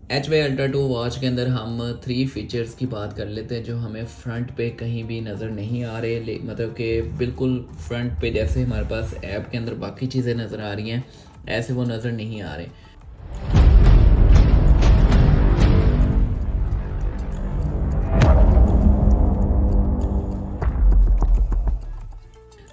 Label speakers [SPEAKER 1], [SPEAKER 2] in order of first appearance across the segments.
[SPEAKER 1] H Y ultra 2 watch के अंदर हम 3 फीचर्स की बात कर लेते हैं जो हमें फ्रंट पे कहीं भी नज़र नहीं आ रहे, मतलब कि बिल्कुल फ्रंट पे जैसे हमारे पास ऐप के अंदर बाकी चीज़ें नज़र आ रही हैं ऐसे वो नज़र नहीं आ रहे।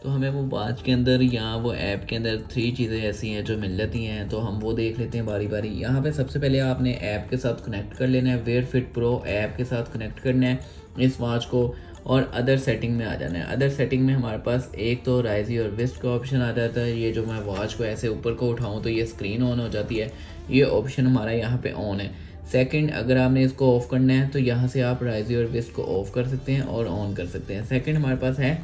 [SPEAKER 1] तो हमें वो वॉच के अंदर या वो ऐप के अंदर 3 चीज़ें ऐसी हैं जो मिल जाती हैं, तो हम वो देख लेते हैं बारी बारी। यहाँ पे सबसे पहले आपने ऐप के साथ कनेक्ट कर लेना है, वेयर फिट प्रो ऐप के साथ कनेक्ट करना है इस वॉच को और अदर सेटिंग में आ जाना है। अदर सेटिंग में हमारे पास एक तो राइजी और विस्ट का ऑप्शन आ जाता है। ये जो मैं वॉच को ऐसे ऊपर को उठाऊँ तो ये स्क्रीन ऑन हो जाती है, ये ऑप्शन हमारा यहाँ पे ऑन है। सेकंड, अगर आपने इसको ऑफ़ करना है तो यहाँ से आप राइजी और विस्ट को ऑफ़ कर सकते हैं और ऑन कर सकते हैं। सेकंड हमारे पास है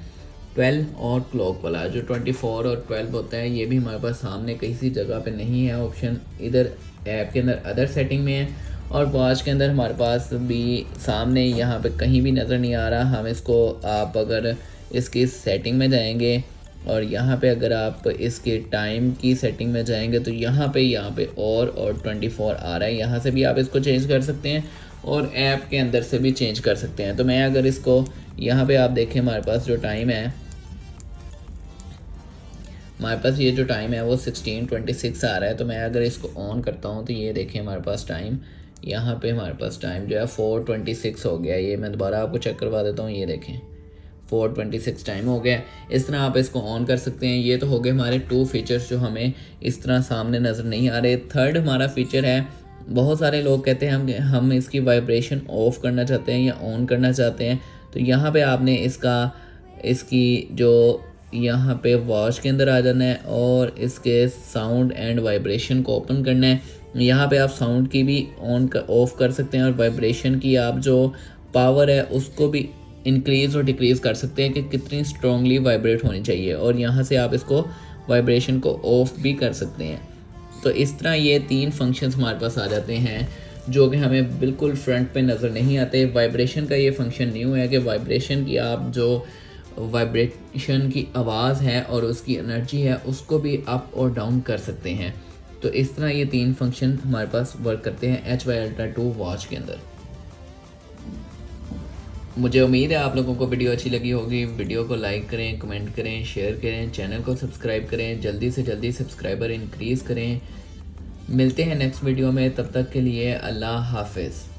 [SPEAKER 1] 12 और क्लॉक वाला, जो 24 और 12 होता है, ये भी हमारे पास सामने किसी जगह पे नहीं है ऑप्शन, इधर ऐप के अंदर अदर सेटिंग में है। और वॉच के अंदर हमारे पास भी सामने यहाँ पे कहीं भी नज़र नहीं आ रहा। हम इसको आप अगर इसकी सेटिंग में जाएंगे और यहाँ पे अगर आप इसके टाइम की सेटिंग में जाएंगे तो यहाँ पे और 24 आ रहा है। यहाँ से भी आप इसको चेंज कर सकते हैं और ऐप के अंदर से भी चेंज कर सकते हैं। तो मैं अगर इसको यहाँ पे आप देखें, हमारे पास जो टाइम है, हमारे पास ये जो टाइम है वो 16:26 आ रहा है। तो मैं अगर इसको ऑन करता हूँ तो ये देखें हमारे पास टाइम, यहाँ पे हमारे पास टाइम जो है 4:26 हो गया। ये मैं दोबारा आपको चेक करवा देता हूँ, ये देखें 4:26 टाइम हो गया। इस तरह आप इसको ऑन कर सकते हैं। ये तो हो गए हमारे 2 फीचर्स जो हमें इस तरह सामने नज़र नहीं आ रहे। थर्ड हमारा फीचर है, बहुत सारे लोग कहते हैं हम इसकी वाइब्रेशन ऑफ़ करना चाहते हैं या ऑन करना चाहते हैं। तो यहाँ पे आपने इसकी जो यहाँ पे वॉच के अंदर आ जाना है और इसके साउंड एंड वाइब्रेशन को ओपन करना है। यहाँ पे आप साउंड की भी ऑफ कर सकते हैं और वाइब्रेशन की आप जो पावर है उसको भी इंक्रीज़ और डिक्रीज़ कर सकते हैं कि कितनी स्ट्रांगली वाइब्रेट होनी चाहिए, और यहाँ से आप इसको वाइब्रेशन को ऑफ भी कर सकते हैं। तो इस तरह ये 3 फंक्शंस हमारे पास आ जाते हैं जो कि हमें बिल्कुल फ्रंट पे नज़र नहीं आते। वाइब्रेशन का ये फंक्शन न्यू है कि वाइब्रेशन की आप जो वाइब्रेशन की आवाज़ है और उसकी एनर्जी है उसको भी अप और डाउन कर सकते हैं। तो इस तरह ये 3 फंक्शन हमारे पास वर्क करते हैं एच वाई अल्ट्रा 2 वॉच के अंदर। मुझे उम्मीद है आप लोगों को वीडियो अच्छी लगी होगी। वीडियो को लाइक करें, कमेंट करें, शेयर करें, चैनल को सब्सक्राइब करें, जल्दी से जल्दी सब्सक्राइबर इंक्रीज़ करें। मिलते हैं नेक्स्ट वीडियो में, तब तक के लिए अल्लाह हाफिज़।